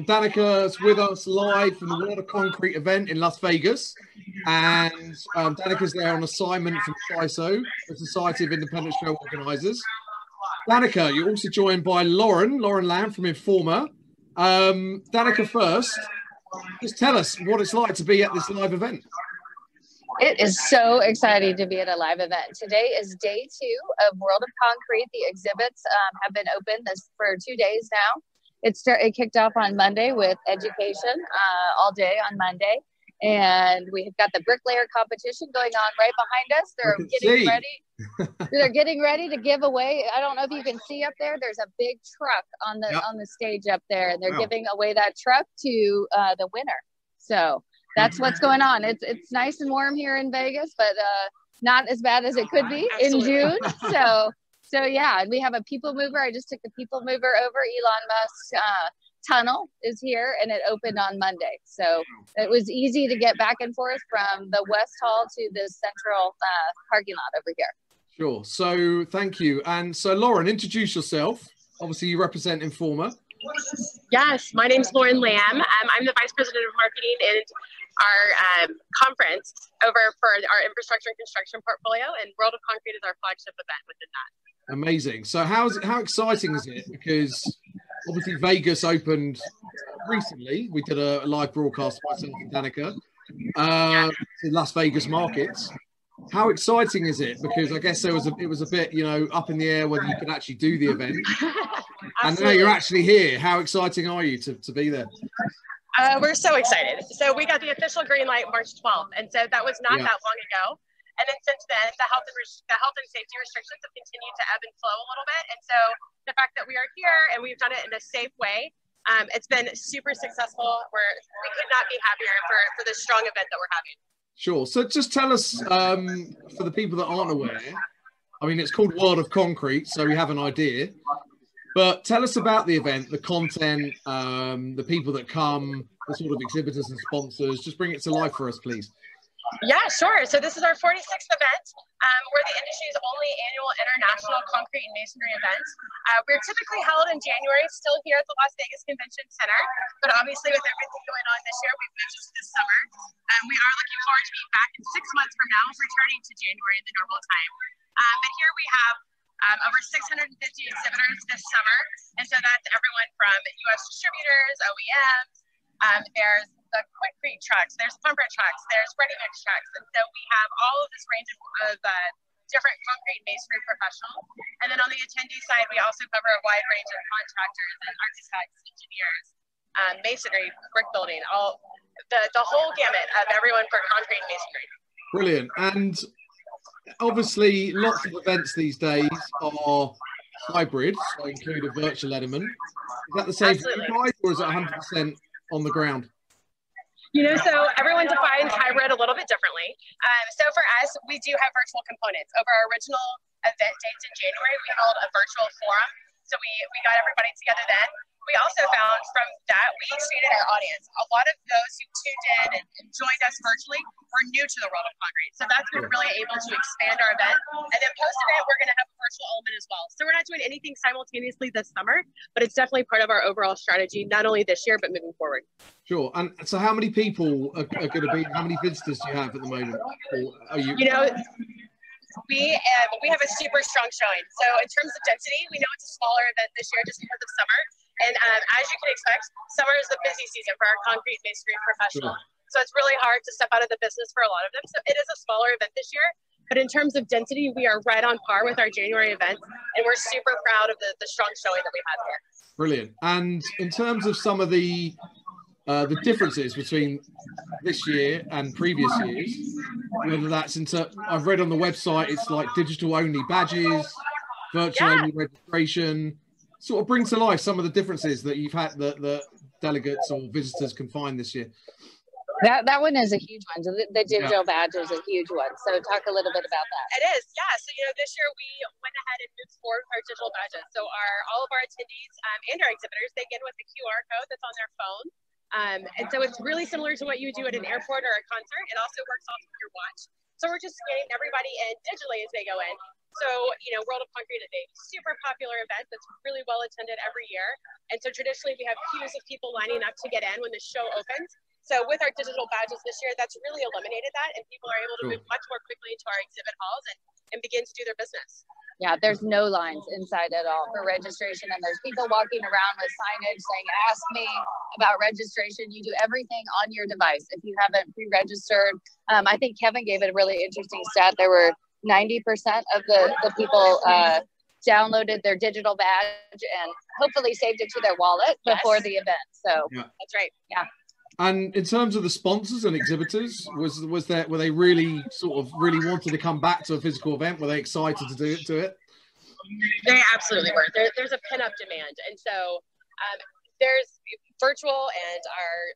Danica's with us live from the World of Concrete event in Las Vegas. And Danica's there on assignment from SISO, the Society of Independent Show Organisers. Danica, you're also joined by Lauren Lamb from Informa. Danica, first, just tell us what it's like to be at this live event. It is so exciting to be at a live event. Today is day 2 of World of Concrete. The exhibits have been open for 2 days now. It kicked off on Monday with education all day on Monday. And we've got the Bricklayer Competition going on right behind us. They're getting ready. They're getting ready to give away. I don't know if you can see up there. There's a big truck on the stage up there, and they're giving away that truck to the winner. So that's what's going on. It's nice and warm here in Vegas, but not as bad as it could be in June. So yeah, and we have a people mover. I just took the people mover over. Elon Musk's tunnel is here, and it opened on Monday. So it was easy to get back and forth from the West Hall to the central parking lot over here. Sure. So thank you. And so Lauren, introduce yourself. Obviously you represent Informa. Yes, my name's Lauren Lamb. I'm the Vice President of Marketing in our conference over for our infrastructure and construction portfolio, and World of Concrete is our flagship event within that. Amazing. So how exciting is it? Because obviously Vegas opened recently. We did a live broadcast by myself and Danica to Las Vegas markets. How exciting is it? Because I guess it was a bit, up in the air whether you could actually do the event. And now you're actually here. How exciting are you to be there? We're so excited. So we got the official green light March 12th, and so that was not that long ago. And then since then, the health and safety restrictions have continued to ebb and flow a little bit. And so the fact that we are here and we've done it in a safe way, it's been super successful. We could not be happier for this strong event that we're having. Sure. So just tell us, for the people that aren't aware, I mean, it's called World of Concrete, so we have an idea. But tell us about the event, the content, the people that come, the sort of exhibitors and sponsors. Just bring it to life for us, please. Yeah, sure. So this is our 46th event. We're the industry's only annual international concrete and masonry event. We're typically held in January, still here at the Las Vegas Convention Center. But obviously with everything going on this year, we've moved it to this summer. We are looking forward to being back in 6 months from now, returning to January in the normal time. But here we have over 650 exhibitors this summer. And so that's everyone from U.S. distributors, OEMs, there's the quickcrete trucks, there's pumper trucks, there's ready-mix trucks. And so we have all of this range of different concrete and masonry professionals. And then on the attendee side, we also cover a wide range of contractors and architects, engineers, masonry, brick building, all the whole gamut of everyone for concrete and masonry. Brilliant. And obviously lots of events these days are hybrid, so include a virtual element. Is that the same for you guys, or is it 100% on the ground? So everyone defines hybrid a little bit differently. So for us, we do have virtual components. Over our original event dates in January, we held a virtual forum. So we got everybody together then. We also found from that, we exceeded our audience. A lot of those who tuned in and joined us virtually were new to the World of Concrete. So that's been really able to expand our event. And then post-event, we're going to have a virtual element as well. So we're not doing anything simultaneously this summer, but it's definitely part of our overall strategy, not only this year, but moving forward. Sure. And so how many people are going to be, how many visitors do you have at the moment? Or are you... We have a super strong showing. So in terms of density, we know it's a smaller event this year just because of summer. And as you can expect, summer is the busy season for our concrete masonry professional. Sure. So it's really hard to step out of the business for a lot of them. So it is a smaller event this year. But in terms of density, we are right on par with our January event. And we're super proud of the strong showing that we have here. Brilliant. And in terms of some of the differences between this year and previous years, whether that's I've read on the website, it's like digital only badges, virtual only registration. Sort of bring to life some of the differences that you've had that delegates or visitors can find this year. That one is a huge one. The digital badge is a huge one. So talk a little bit about that. It is, yeah. So this year we went ahead and moved forward with our digital badges. So all of our attendees and our exhibitors, they get with the QR code that's on their phone. And so it's really similar to what you would do at an airport or a concert. It also works off of your watch. So we're just scanning everybody in digitally as they go in. So, World of Concrete is a super popular event that's really well attended every year. And so traditionally we have queues of people lining up to get in when the show opens. So with our digital badges this year, that's really eliminated that, and people are able to move much more quickly into our exhibit halls and begin to do their business. Yeah, there's no lines inside at all for registration, and there's people walking around with signage saying, ask me about registration. You do everything on your device if you haven't pre-registered. I think Kevin gave it a really interesting stat. There were 90% of the people downloaded their digital badge and hopefully saved it to their wallet before the event. So that's right. Yeah. And in terms of the sponsors and exhibitors, were they really wanted to come back to a physical event? Were they excited to do it? They absolutely were. There's a pin-up demand, and so there's virtual and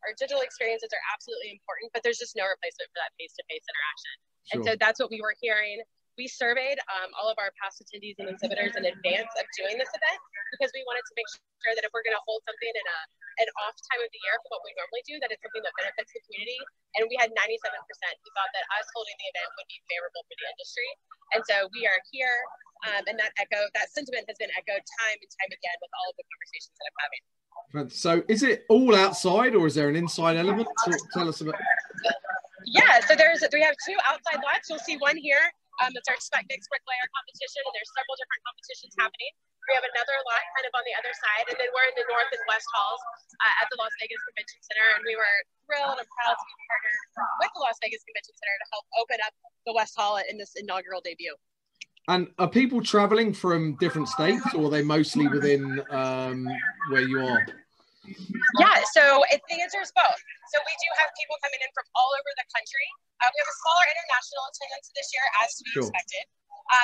our digital experiences are absolutely important, but there's just no replacement for that face-to-face interaction. Sure. And so that's what we were hearing. We surveyed all of our past attendees and exhibitors in advance of doing this event because we wanted to make sure that if we're going to hold something in an off time of the year from what we normally do, that it's something that benefits the community. And we had 97% who thought that us holding the event would be favorable for the industry. And so we are here, and that sentiment has been echoed time and time again with all of the conversations that I'm having. So is it all outside or is there an inside element? Tell us about. Yeah, so we have two outside lots. You'll see one here. It's our Spec Mix Bricklayer Competition, and there's several different competitions happening. We have another lot kind of on the other side, and then we're in the North and West halls at the Las Vegas Convention Center, and we were thrilled and proud to be partnered with the Las Vegas Convention Center to help open up the West Hall in this inaugural debut. And are people traveling from different states, or are they mostly within where you are? Yeah, so the answer is both. So we do have people coming in from all over the country. We have a smaller international attendance this year, as to be expected,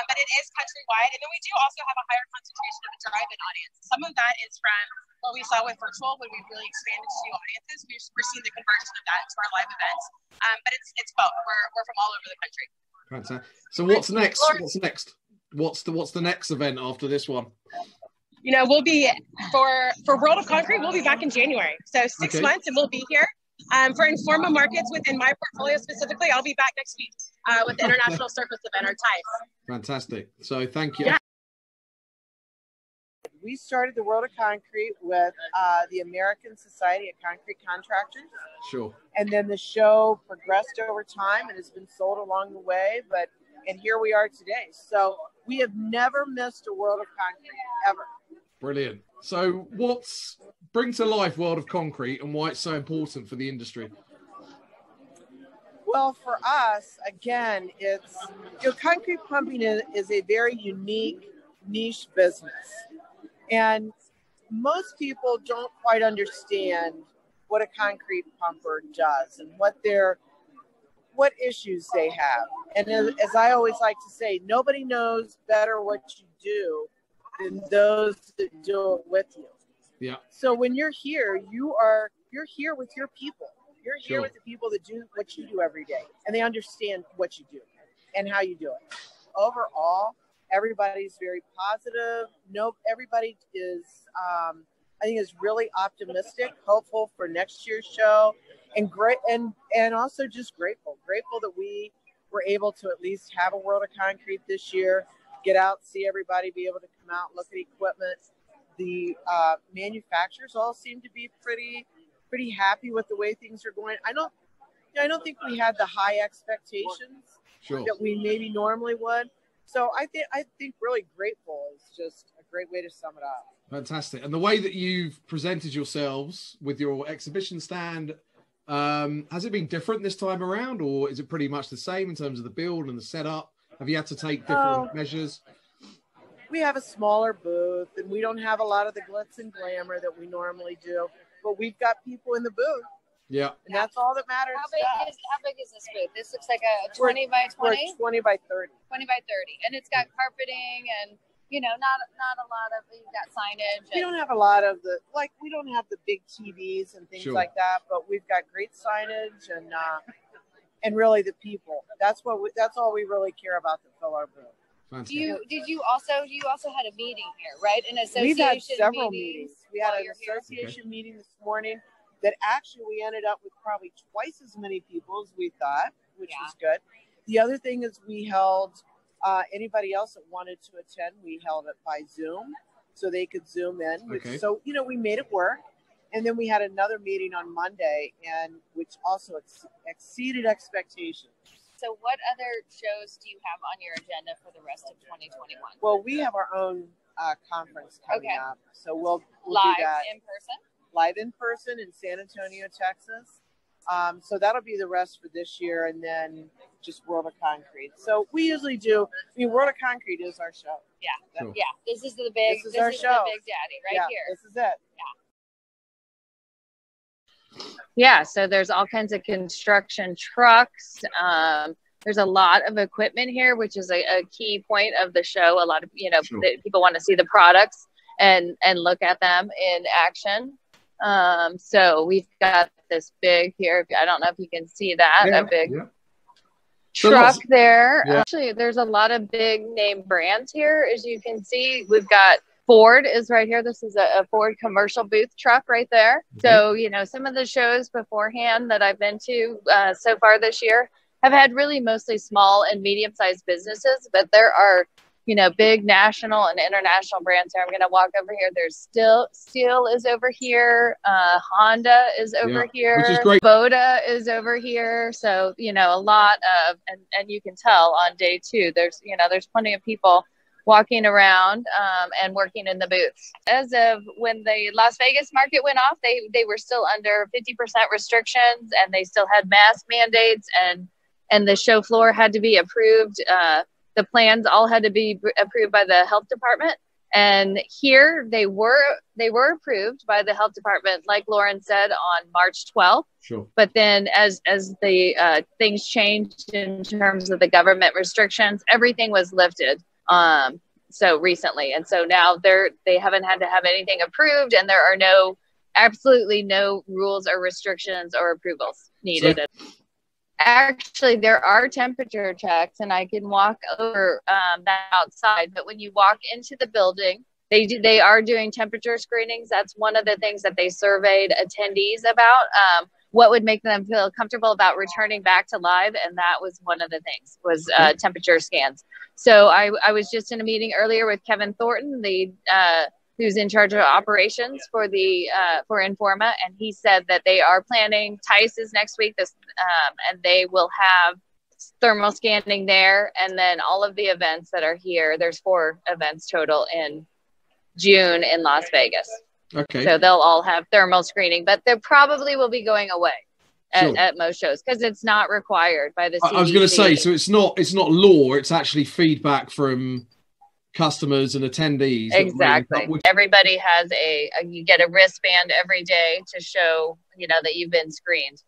but it is countrywide. And then we do also have a higher concentration of a drive-in audience. Some of that is from what we saw with virtual when we really expanded to audiences. We're seeing the conversion of that to our live events. But it's both. We're from all over the country. Fantastic. So what's next? What's the next event after this one? We'll be for World of Concrete. We'll be back in January, so 6 months, and we'll be here. For Informa markets within my portfolio specifically, I'll be back next week with the International Surface event, or TICE. Fantastic. So thank you. Yeah. We started the World of Concrete with the American Society of Concrete Contractors. Sure. And then the show progressed over time and has been sold along the way, and here we are today. So we have never missed a World of Concrete, ever. Brilliant. So bring to life World of Concrete and why it's so important for the industry. Well, for us, again, it's, concrete pumping is a very unique niche business. And most people don't quite understand what a concrete pumper does and what issues they have. And as I always like to say, nobody knows better what you do than those that do it with you. Yeah. So when you're here, you're here with your people. You're here with the people that do what you do every day, and they understand what you do and how you do it. Overall, everybody's very positive. Everybody is, I think, is really optimistic, hopeful for next year's show, and great, and also just grateful that we were able to at least have a World of Concrete this year. Get out, see everybody, be able to come out, look at equipment. The manufacturers all seem to be pretty happy with the way things are going. I don't think we had the high expectations that we maybe normally would. So I think really grateful is just a great way to sum it up. Fantastic. And the way that you've presented yourselves with your exhibition stand, has it been different this time around, or is it pretty much the same in terms of the build and the setup? Have you had to take different measures? We have a smaller booth, and we don't have a lot of the glitz and glamour that we normally do, but we've got people in the booth. Yeah. And that's all that matters. How big is this booth? This looks like a 20 by 20? 20 by 30. 20 by 30. And it's got carpeting and, not a lot of, you've got signage. We don't have a lot of we don't have the big TVs and things like that, but we've got great signage and really the people. That's all we really care about to fill our booth. Fantastic. You also had a meeting here, right? An association. We've had several meetings. We had an association meeting this morning that actually we ended up with probably twice as many people as we thought, which was good. The other thing is we held Anybody else that wanted to attend, we held it by Zoom, so they could Zoom in. Okay. So, you know, we made it work. And then we had another meeting on Monday, and which also exceeded expectations. So what other shows do you have on your agenda for the rest of 2021? Well, we have our own conference coming up. So we'll live do that. in person? Live in person in San Antonio, Texas. So that'll be the rest for this year, and then just World of Concrete. So we usually do, I mean, World of Concrete is our show. Yeah. Sure. Yeah. This is the big, this is our show. The big daddy right yeah, here. This is it. Yeah, so there's all kinds of construction trucks. There's a lot of equipment here, which is a key point of the show. A lot of, you know, Sure. people want to see the products and look at them in action. So we've got this big here. I don't know if you can see that, a big truck there. Yeah. Actually, there's a lot of big name brands here. As you can see, we've got Ford is right here. This is a Ford commercial booth truck right there. Okay. So, you know, some of the shows beforehand that I've been to so far this year have had really mostly small and medium-sized businesses, but there are, you know, big national and international brands here. I'm going to walk over here. There's Steel is over here. Honda is over here. Which is great. Boda is over here. So, you know, a lot of, and you can tell on day two, there's, you know, there's plenty of people walking around and working in the booths. As of when the Las Vegas market went off, they were still under 50% restrictions, and they still had mask mandates, and the show floor had to be approved. The plans all had to be approved by the health department. And here they were approved by the health department, like Lauren said, on March 12th. Sure. But then as the things changed in terms of the government restrictions, everything was lifted. So recently, and so now they haven't had to have anything approved, and there are absolutely no rules or restrictions or approvals needed. So, actually, there are temperature checks, and I can walk over that outside. But when you walk into the building, they are doing temperature screenings. That's one of the things that they surveyed attendees about. What would make them feel comfortable about returning back to live, and that was one of the things, was temperature scans. So I was just in a meeting earlier with Kevin Thornton, who's in charge of operations for for Informa, and he said that they are planning, TICE is next week, and they will have thermal scanning there, and then all of the events that are here. There's 4 events total in June in Las Vegas. Okay. So they'll all have thermal screening, but they probably will be going away at most shows because it's not required by the CDC. I was going to say, so it's not law, it's actually feedback from customers and attendees. Exactly. Everybody has you get a wristband every day to show, you know, that you've been screened.